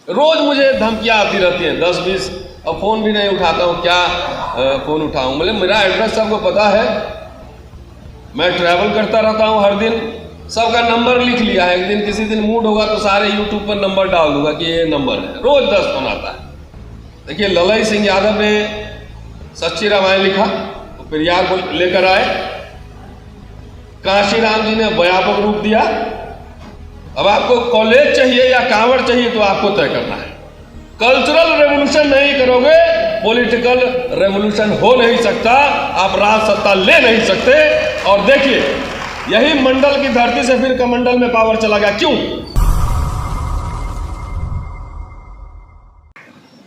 रोज मुझे धमकियाँ आती रहती हैं 10-20। अब फ़ोन भी नहीं उठाता हूँ, क्या फ़ोन उठाऊँ? मतलब मेरा एड्रेस सबको पता है, मैं ट्रैवल करता रहता हूँ हर दिन, सबका नंबर लिख लिया है। एक दिन किसी दिन मूड होगा तो सारे यूट्यूब पर नंबर डाल दूंगा कि ये नंबर है। रोज 10 फोन आता है। देखिए, ललई सिंह यादव ने सच्ची रामायण लिखा तो पेरियार को लेकर आए, कांशी राम जी ने व्यापक रूप दिया। अब आपको कॉलेज चाहिए या कांवड़ चाहिए तो आपको तय करना है। कल्चरल रेवोल्यूशन नहीं करोगे, पॉलिटिकल रेवोल्यूशन हो नहीं सकता, आप राज सत्ता ले नहीं सकते। और देखिए, यही मंडल की धरती से फिर कमंडल में पावर चला गया। क्यों?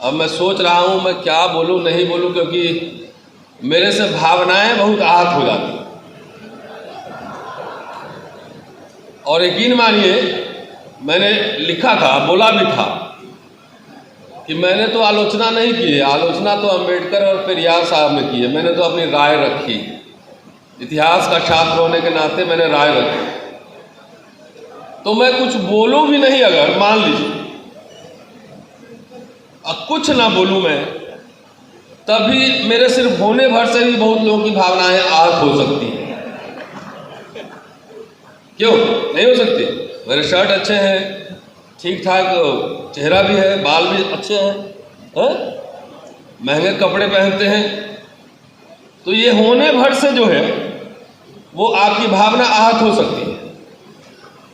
अब मैं सोच रहा हूं मैं क्या बोलूं नहीं बोलूं, क्योंकि मेरे से भावनाएं बहुत आहत हो जाती। और यकीन मानिए, मैंने लिखा था, बोला भी था कि मैंने तो आलोचना नहीं की है, आलोचना तो अंबेडकर और पेरियार साहब ने की है। मैंने तो अपनी राय रखी, इतिहास का छात्र होने के नाते मैंने राय रखी। तो मैं कुछ बोलूं भी नहीं, अगर मान लीजिए अब कुछ ना बोलूं मैं, तभी मेरे सिर्फ होने भर से भी बहुत लोगों की भावनाएं आहत हो सकती हैं। क्यों नहीं हो सकती? मेरे शर्ट अच्छे हैं, ठीक ठाक चेहरा भी है, बाल भी अच्छे हैं, महंगे कपड़े पहनते हैं, तो ये होने भर से जो है वो आपकी भावना आहत हो सकती है।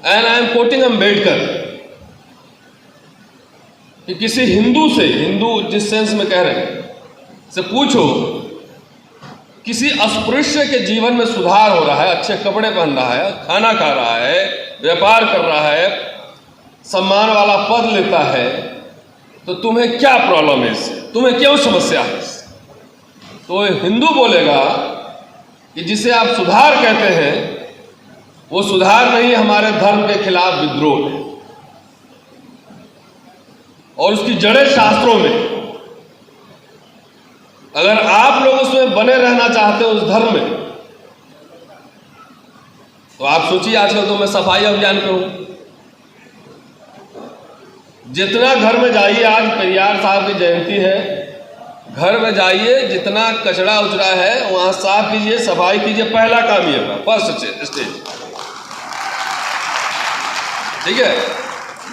And I am quoting Ambedkar कि किसी हिंदू से, हिंदू जिस सेंस में कह रहे हैं, से पूछो किसी अस्पृश्य के जीवन में सुधार हो रहा है, अच्छे कपड़े पहन रहा है, खाना खा रहा है, व्यापार कर रहा है, सम्मान वाला पद लेता है, तो तुम्हें क्या प्रॉब्लम है इससे? तुम्हें क्यों समस्या है इससे? तो हिंदू बोलेगा कि जिसे आप सुधार कहते हैं वो सुधार नहीं, हमारे धर्म के खिलाफ विद्रोह है, और उसकी जड़ें शास्त्रों में। अगर आप लोग उसमें बने रहना चाहते हो, उस धर्म में, तो आप सोचिए, आजकल तो मैं सफाई अभियान पे हूं। जितना घर में जाइए, आज पेरियार साहब की जयंती है, घर में जाइए, जितना कचरा उचरा है वहां साफ कीजिए, सफाई कीजिए। पहला काम ये है, फर्स्ट स्टेज, ठीक है?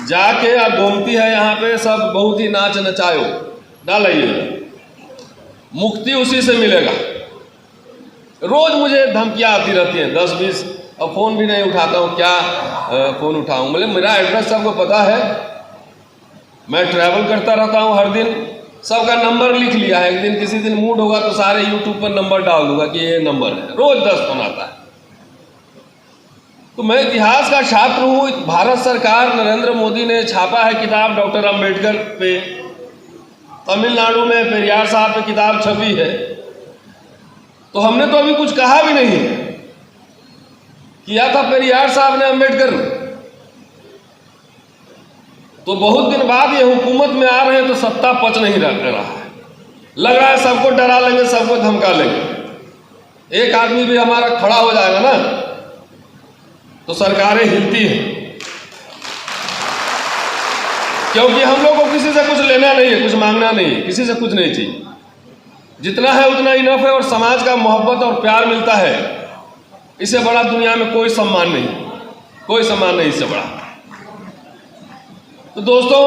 जाके आप गोमती है यहाँ पे, सब बहुत ही नाच नचायो डालिए, मुक्ति उसी से मिलेगा। रोज मुझे धमकियाँ आती रहती हैं 10-20। अब फ़ोन भी नहीं उठाता हूँ, क्या फ़ोन उठाऊँ? मतलब मेरा एड्रेस सबको पता है, मैं ट्रैवल करता रहता हूँ हर दिन, सबका नंबर लिख लिया है। एक दिन किसी दिन मूड होगा तो सारे यूट्यूब पर नंबर डाल दूंगा कि ये नंबर है। रोज 10 फोन आता है। तो मैं इतिहास का छात्र हूँ। भारत सरकार, नरेंद्र मोदी ने छापा है किताब डॉक्टर अंबेडकर पे, तमिलनाडु में पेरियार साहब पे किताब छपी है, तो हमने तो अभी कुछ कहा भी नहीं। किया था पेरियार साहब ने, अंबेडकर ने। तो बहुत दिन बाद ये हुकूमत में आ रहे हैं तो सत्ता पच नहीं रहा है, लग रहा है सबको डरा लेंगे, सबको धमका लेंगे। एक आदमी भी हमारा खड़ा हो जाएगा ना तो सरकारें हिलती हैं, क्योंकि हम लोग को किसी से कुछ लेना नहीं है, कुछ मांगना नहीं है, किसी से कुछ नहीं चाहिए। जितना है उतना इनफ है, और समाज का मोहब्बत और प्यार मिलता है, इससे बड़ा दुनिया में कोई सम्मान नहीं, कोई सम्मान नहीं इससे बड़ा। तो दोस्तों,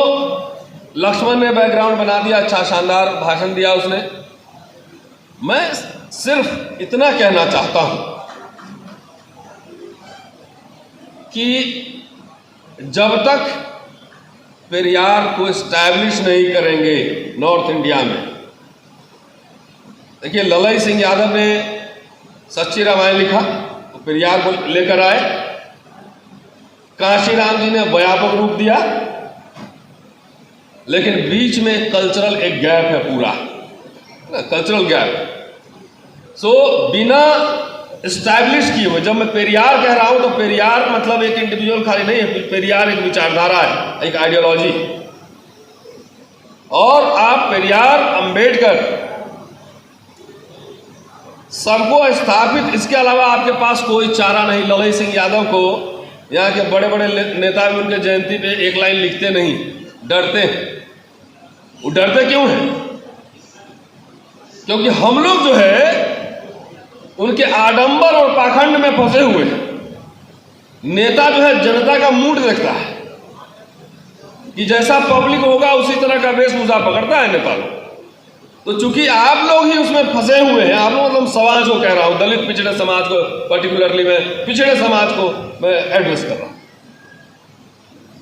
लक्ष्मण ने बैकग्राउंड बना दिया, अच्छा शानदार भाषण दिया उसने। मैं सिर्फ इतना कहना चाहता हूं कि जब तक पेरियार को एस्टैब्लिश नहीं करेंगे नॉर्थ इंडिया में, देखिए ललई सिंह यादव ने सच्ची रामायण लिखा तो पेरियार को लेकर आए, कांशी राम जी ने व्यापक रूप दिया, लेकिन बीच में कल्चरल एक गैप है, पूरा कल्चरल गैप। सो बिना एस्टैब्लिश किए हुए, जब मैं पेरियार कह रहा हूं तो पेरियार मतलब एक इंडिविजुअल खाली नहीं है, पेरियार एक विचारधारा है, एक आइडियोलॉजी। और आप पेरियार, अंबेडकर सबको स्थापित, इसके अलावा आपके पास कोई चारा नहीं। ललई सिंह यादव को यहाँ के बड़े बड़े नेता भी उनके जयंती पे एक लाइन लिखते नहीं, डरते हैं। वो डरते क्यों हैं? क्योंकि हम लोग जो है उनके आडंबर और पाखंड में फंसे हुए हैं। नेता जो है जनता का मूड देखता है कि जैसा पब्लिक होगा उसी तरह का वेशभूषा पकड़ता है नेता लोग। तो चूंकि आप लोग ही उसमें फंसे हुए हैं, आप लोग मतलब समाज को कह रहा हूं, दलित पिछड़े समाज को, पर्टिकुलरली मैं पिछड़े समाज को मैं एड्रेस कर रहा हूं।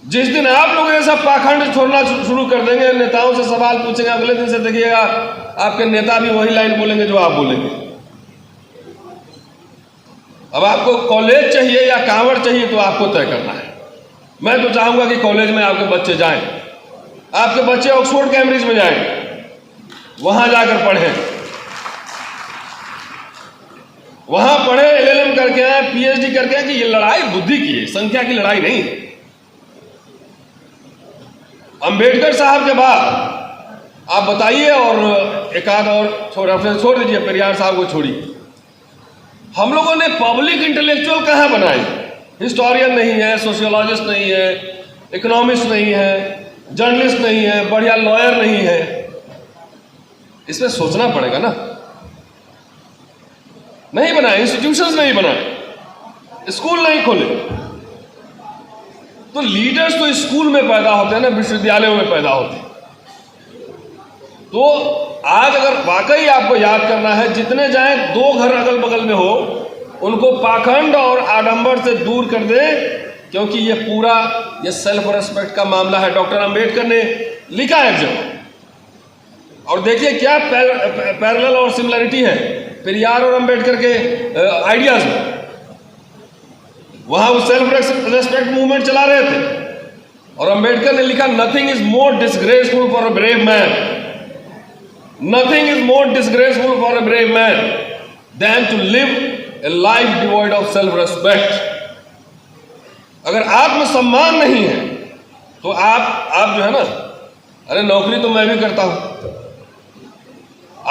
जिस दिन आप लोग ऐसा पाखंड छोड़ना शुरू कर देंगे, नेताओं से सवाल पूछेंगे, अगले दिन से देखिएगा आपके नेता भी वही लाइन बोलेंगे जो आप बोलेंगे। अब आपको कॉलेज चाहिए या कांवड़ चाहिए तो आपको तय करना है। मैं तो चाहूंगा कि कॉलेज में आपके बच्चे जाएं, आपके बच्चे ऑक्सफोर्ड कैम्ब्रिज में जाएं, वहां जाकर पढ़ें, वहां पढ़े, LLM करके आए, PhD करके आए। कि ये लड़ाई बुद्धि की है, संख्या की लड़ाई नहीं। अंबेडकर साहब के बाद आप बताइए, और एक आध और रेफरेंस छोड़ दीजिए, पेरियार साहब को छोड़िए। हम लोगों ने पब्लिक इंटेलेक्चुअल कहाँ बनाए? हिस्टोरियन नहीं है, सोशियोलॉजिस्ट नहीं है, इकोनॉमिस्ट नहीं है, जर्नलिस्ट नहीं है, बढ़िया लॉयर नहीं है। इसमें सोचना पड़ेगा ना। नहीं बनाए, इंस्टीट्यूशंस नहीं बनाए, स्कूल नहीं खोले। तो लीडर्स तो स्कूल में पैदा होते हैं ना, विश्वविद्यालयों में पैदा होते हैं। तो आज अगर वाकई आपको याद करना है, जितने जाएं 2 घर अगल बगल में हो, उनको पाखंड और आडंबर से दूर कर दें, क्योंकि ये पूरा ये सेल्फ रेस्पेक्ट का मामला है। डॉक्टर अंबेडकर ने लिखा है जब, और देखिए क्या पैरेलल और सिमिलरिटी है पेरियार और अंबेडकर के आइडियाज में। वहां वो सेल्फ रेस्पेक्ट मूवमेंट चला रहे थे, और अंबेडकर ने लिखा, nothing is more disgraceful for a brave man, nothing is more disgraceful for a brave man than to live a life devoid of self respect. अगर आत्मसम्मान नहीं है तो आप जो है ना, अरे नौकरी तो मैं भी करता हूं,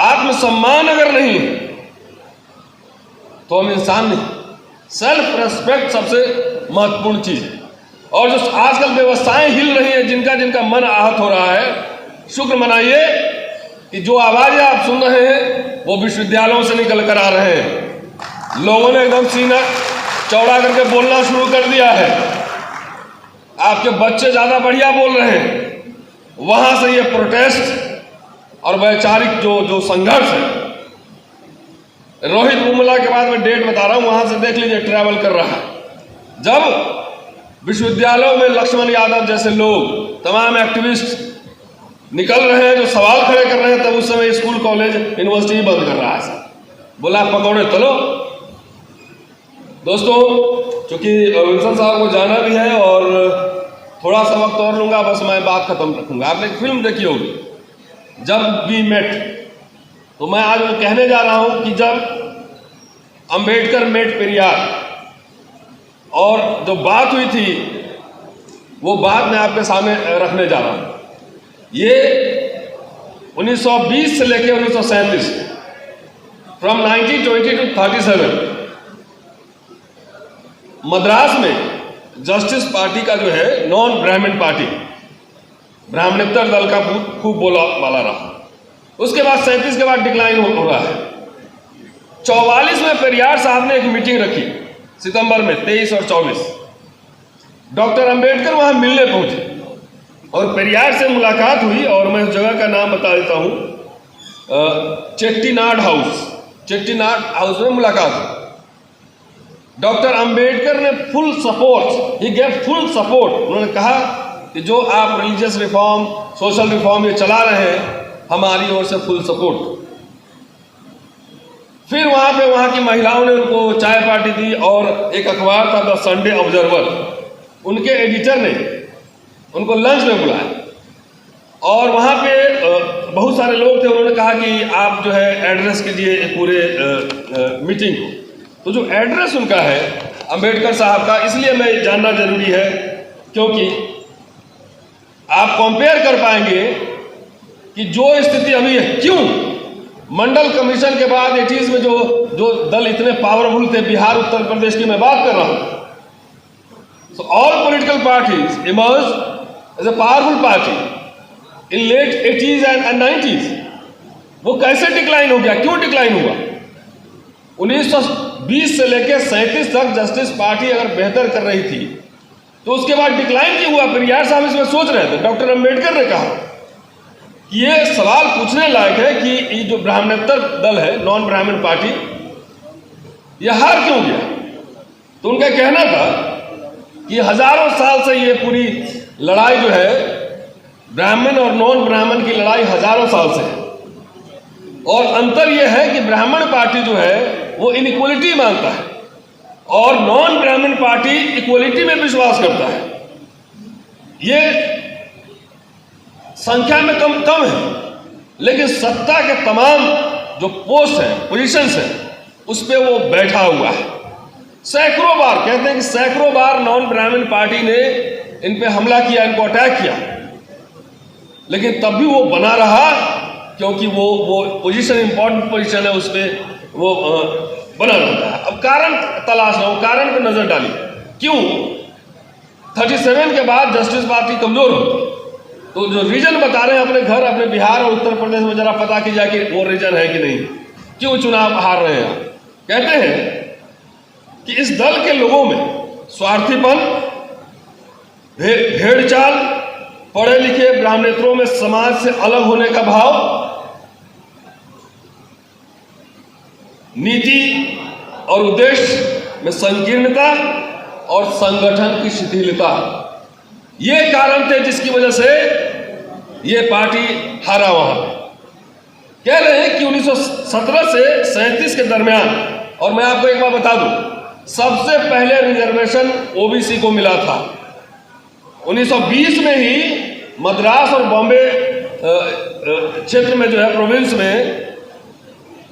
आत्मसम्मान अगर नहीं है तो हम इंसान नहीं। सेल्फ रेस्पेक्ट सबसे महत्वपूर्ण चीज है। और जो आजकल व्यवस्थाएं हिल रही हैं, जिनका जिनका मन आहत हो रहा है, शुक्र मनाइए कि जो आवाजें आप सुन रहे हैं वो विश्वविद्यालयों से निकल कर आ रहे हैं। लोगों ने एकदम सीना चौड़ा करके बोलना शुरू कर दिया है। आपके बच्चे ज्यादा बढ़िया बोल रहे हैं। वहां से ये प्रोटेस्ट और वैचारिक जो संघर्ष है, रोहित रूमला के बाद मैं डेट बता रहा हूं, वहां से देख लीजिए, ट्रैवल कर रहा है। जब विश्वविद्यालयों में लक्ष्मण यादव जैसे लोग, तमाम एक्टिविस्ट निकल रहे हैं, जो सवाल खड़े कर रहे हैं, तब उस समय स्कूल कॉलेज यूनिवर्सिटी बंद कर रहा है। बोला पकौड़े तलो। दोस्तों, चूंकि विल्सन साहब को जाना भी है और थोड़ा सा वक्त और लूंगा, बस मैं बात खत्म रखूंगा। आपने एक फिल्म देखी होगी, जब वी मेट। तो मैं आज कहने जा रहा हूं कि जब अंबेडकर मेट पेरियार, और जो बात हुई थी वो बात मैं आपके सामने रखने जा रहा हूं। ये 1920 से लेकर 1937, फ्रॉम 1920 to 37, मद्रास में जस्टिस पार्टी का जो है, नॉन ब्राह्मण पार्टी, ब्राह्मणेतर दल का खूब बोला वाला रहा। उसके बाद 37 के बाद डिक्लाइन हो रहा है। 44 में पेरियार साहब ने एक मीटिंग रखी, सितंबर में 23 और 24। डॉक्टर अंबेडकर वहां मिलने पहुंचे और पेरियार से मुलाकात हुई, और मैं उस जगह का नाम बता देता हूं, चेट्टीनाड हाउस। चेट्टीनाड हाउस में मुलाकात हुई। डॉक्टर अंबेडकर ने full support, he gave full support. उन्होंने कहा कि जो आप रिलीजियस रिफॉर्म, सोशल रिफॉर्म ये चला रहे हैं, हमारी ओर से फुल सपोर्ट। फिर वहां की महिलाओं ने उनको चाय पार्टी दी, और एक अखबार था द संडे ऑब्जर्वर, उनके एडिटर ने उनको लंच में बुलाया, और वहां पे बहुत सारे लोग थे। उन्होंने कहा कि आप जो है एड्रेस कीजिए पूरे मीटिंग को। तो जो एड्रेस उनका है अंबेडकर साहब का, इसलिए मैं जानना जरूरी है, क्योंकि आप कंपेयर कर पाएंगे कि जो स्थिति अभी है, क्यों मंडल कमीशन के बाद 80s में जो दल इतने पावरफुल थे, बिहार उत्तर प्रदेश की मैं बात कर रहा हूं, so all political parties emerged as a powerful party in late 80s and 90s, वो कैसे डिक्लाइन हो गया, क्यों डिक्लाइन हुआ? 1920 से लेकर 37 तक जस्टिस पार्टी अगर बेहतर कर रही थी तो उसके बाद डिक्लाइन क्यों हुआ? फिर यार साहब इसमें सोच रहे थे, डॉक्टर अम्बेडकर ने कहा कि ये सवाल पूछने लायक है कि ये जो ब्राह्मणेतर दल है, नॉन ब्राह्मण पार्टी, यह हार क्यों गया? तो उनका कहना था कि हजारों साल से ये पूरी लड़ाई जो है, ब्राह्मण और नॉन ब्राह्मण की लड़ाई हजारों साल से है, और अंतर यह है कि ब्राह्मण पार्टी जो है वो इनइक्वलिटी मानता है और नॉन ब्राह्मण पार्टी इक्वलिटी में विश्वास करता है। ये संख्या में कम है, लेकिन सत्ता के तमाम जो पोस्ट हैं, पोजीशंस हैं, उस पर वो बैठा हुआ है। सैकड़ों बार, कहते हैं कि सैकड़ों बार नॉन ब्राह्मण पार्टी ने इन पे हमला किया, इनको अटैक किया, लेकिन तब भी वो बना रहा, क्योंकि वो पोजीशन इंपॉर्टेंट पोजीशन है, उस पर वो बना रहता है। अब कारण तलाश रहा हूं, कारण पे नजर डाली, क्यों 37 के बाद जस्टिस पार्टी कमजोर होती? तो जो रीजन बता रहे हैं अपने घर, अपने बिहार और उत्तर प्रदेश में जरा पता की जाए कि वो रीजन है कि नहीं, क्यों चुनाव हार रहे हैं। कहते हैं कि इस दल के लोगों में स्वार्थीपन, भेड़चाल, पढ़े लिखे ब्राह्मणेतरों में समाज से अलग होने का भाव, नीति और उद्देश्य में संकीर्णता और संगठन की शिथिलता, ये कारण थे जिसकी वजह से ये पार्टी हारा वहां पे। कह रहे हैं कि 1917 से 37 के दरमियान, और मैं आपको एक बार बता दूं, सबसे पहले रिजर्वेशन ओबीसी को मिला था। 1920 में ही मद्रास और बॉम्बे क्षेत्र में जो है, प्रोविंस में,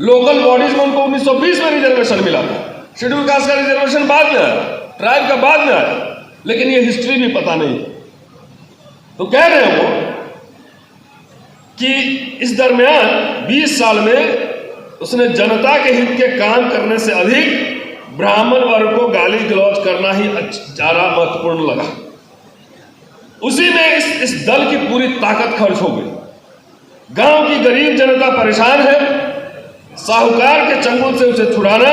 लोकल बॉडीज में उनको 1920 में रिजर्वेशन मिला था। शेड्यूल कास्ट का रिजर्वेशन बाद में आया, ट्राइब का बाद में आया, लेकिन ये हिस्ट्री भी पता नहीं। तो कह रहे हैं वो कि इस दरमियान 20 साल में उसने जनता के हित के काम करने से अधिक ब्राह्मण वर्ग को गाली गलौज करना ही ज्यादा महत्वपूर्ण लगा। उसी में इस दल की पूरी ताकत खर्च हो गई। गांव की गरीब जनता परेशान है, साहूकार के चंगुल से उसे छुड़ाना,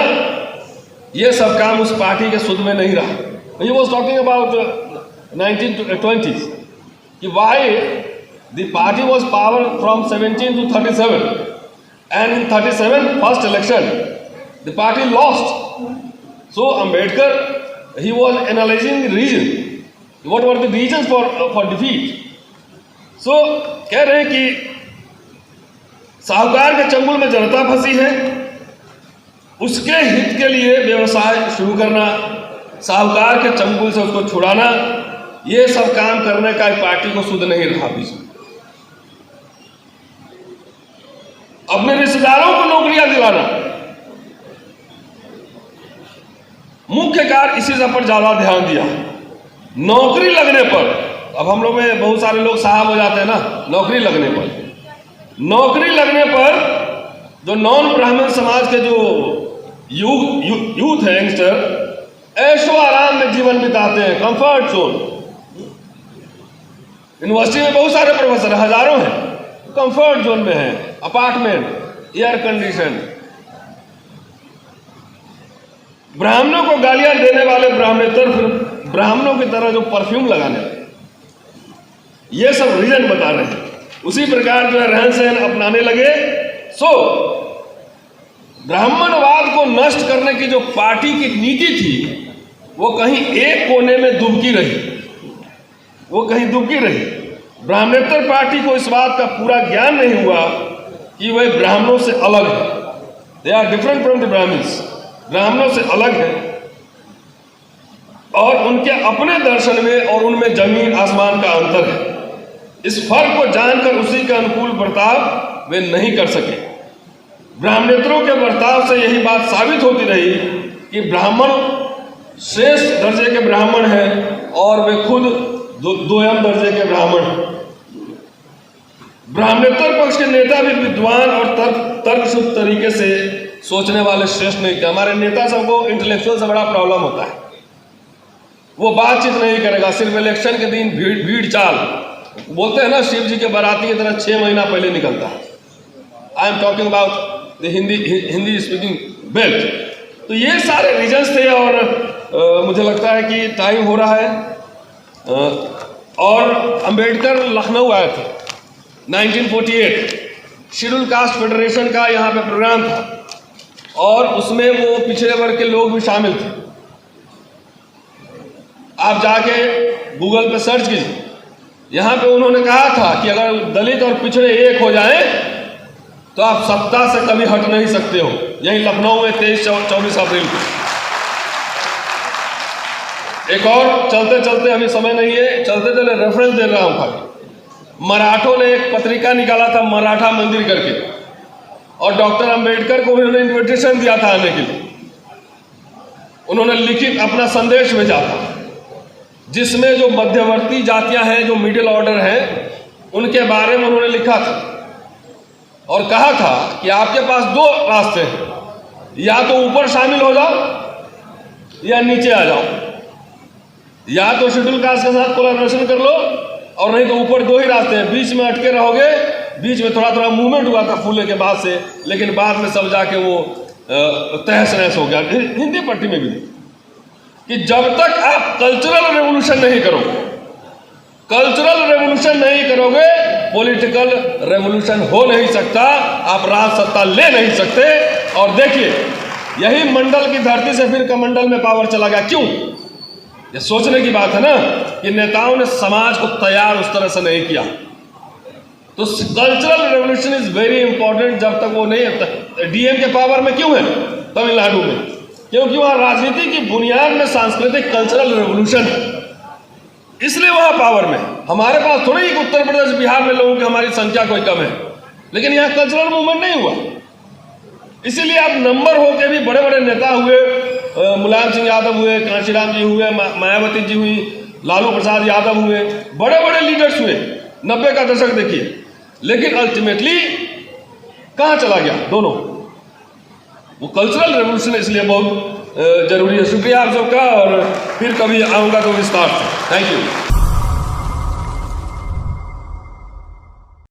यह सब काम उस पार्टी के सुध में नहीं रहा। He was talking about 1920s, कि why the party was power from 17 to 37, and in 37 first election the party lost. So Ambedkar, he was analyzing the reason, what were the reasons for defeat. So कह रहे हैं कि साहूकार के चंगुल में जनता फंसी है, उसके हित के लिए व्यवसाय शुरू करना, साहूकार के चंगुल से उसको छुड़ाना, ये सब काम करने का पार्टी को सुध नहीं रहा। बीच में अपने रिश्तेदारों को नौकरियां दिलाना, मुख्य कार्य इसी सब पर ज्यादा ध्यान दिया। नौकरी लगने पर, अब हम लोग में बहुत सारे लोग साहब हो जाते हैं ना, नौकरी लगने पर जो नॉन ब्राह्मण समाज के जो यूथ है, यंगस्टर, ऐशो आराम में जीवन बिताते हैं, कंफर्ट जोन। यूनिवर्सिटी में बहुत सारे प्रोफेसर हजारों हैं, कंफर्ट जोन में हैं, अपार्टमेंट, एयर कंडीशन। ब्राह्मणों को गालियां देने वाले ब्राह्मणेतर फिर ब्राह्मणों की तरह जो परफ्यूम लगाने लगे, ये सब रीजन बता रहे हैं। उसी प्रकार जो है रहन सहन अपनाने लगे। सो ब्राह्मणवाद को नष्ट करने की जो पार्टी की नीति थी, वो कहीं एक कोने में दुबकी रही। ब्राह्मणेतर पार्टी को इस बात का पूरा ज्ञान नहीं हुआ कि वह ब्राह्मणों से अलग है। They are different from the Brahmins, ब्राह्मणों से अलग है, और उनके अपने दर्शन में और उनमें जमीन आसमान का अंतर है। इस फर्क को जानकर उसी के अनुकूल बर्ताव वे नहीं कर सके। ब्राह्मणेतरों के बर्ताव से यही बात साबित होती रही कि ब्राह्मण श्रेष्ठ दर्जे के ब्राह्मण हैं और वे खुद दोयम दर्जे के ब्राह्मण हैं। ब्राह्मणेतर पक्ष के नेता भी विद्वान और तर्कशुद्ध तरीके से सोचने वाले श्रेष्ठ नहीं थे। हमारे नेता सबको इंटेलेक्चुअल से बड़ा प्रॉब्लम होता है। वो बातचीत नहीं करेगा, सिर्फ इलेक्शन के दिन भीड़ चाल, बोलते हैं ना शिव जी के बाराती की तरह 6 महीना पहले निकलता है। I am talking about the Hindi speaking belt. तो ये सारे रीजन्स थे और मुझे लगता है कि टाइम हो रहा है। और अंबेडकर लखनऊ आए थे 1948, शेड्यूल कास्ट फेडरेशन का यहाँ पे प्रोग्राम था और उसमें वो पिछड़े वर्ग के लोग भी शामिल थे। आप जाके गूगल पे सर्च कीजिए, यहाँ पे उन्होंने कहा था कि अगर दलित और पिछड़े एक हो जाएं तो आप सत्ता से कभी हट नहीं सकते हो। यही लखनऊ में 23-24 अप्रैल को। एक और चलते चलते, अभी समय नहीं है, चलते चलते रेफरेंस दे रहा हूँ खाली। मराठों ने एक पत्रिका निकाला था मराठा मंदिर करके, और डॉक्टर अंबेडकर को उन्होंने इन्विटेशन दिया था आने के लिए। उन्होंने लिखित अपना संदेश भेजा था जिसमें जो मध्यवर्ती जातियां हैं, जो मिडिल ऑर्डर हैं, उनके बारे में उन्होंने लिखा था और कहा था कि आपके पास 2 रास्ते हैं, या तो ऊपर शामिल हो जाओ या नीचे आ जाओ। या तो शेड्यूल कास्ट के साथ कोलैबोरेशन कर लो, और नहीं तो ऊपर 2 ही रास्ते हैं। बीच में अटके रहोगे, बीच में थोड़ा थोड़ा मूवमेंट हुआ था फूले के बाद से, लेकिन बाद में सब जाके वो तहस नहस हो गया। हिंदी पट्टी में भी कि जब तक आप कल्चरल रेवोल्यूशन नहीं करोगे, पॉलिटिकल रेवोल्यूशन हो नहीं सकता, आप राज सत्ता ले नहीं सकते। और देखिए, यही मंडल की धरती से फिर कमंडल में पावर चला गया। क्यों? ये सोचने की बात है ना कि नेताओं ने समाज को तैयार उस तरह से नहीं किया। तो cultural revolution is very important. जब तक वो नहीं है, डीएम के पावर में क्यों है तमिलनाडु में? क्योंकि वहां राजनीति की बुनियाद में सांस्कृतिक कल्चरल रेवोल्यूशन है, इसलिए वहां पावर में। हमारे पास थोड़ी ही उत्तर प्रदेश बिहार में लोगों की हमारी संख्या कोई कम है, लेकिन यहाँ कल्चरल मूवमेंट नहीं हुआ। इसीलिए आप नंबर होके भी बड़े बड़े नेता हुए, मुलायम सिंह यादव हुए, कांशीराम जी हुए, मायावती जी हुई, लालू प्रसाद यादव हुए, बड़े बड़े लीडर्स हुए 90 का दशक देखिए, लेकिन अल्टीमेटली कहाँ चला गया दोनों? वो कल्चरल रेवोल्यूशन इसलिए बहुत जरूरी है। शुक्रिया आप सबका, और फिर कभी आऊँगा तो विस्तार से। Thank you.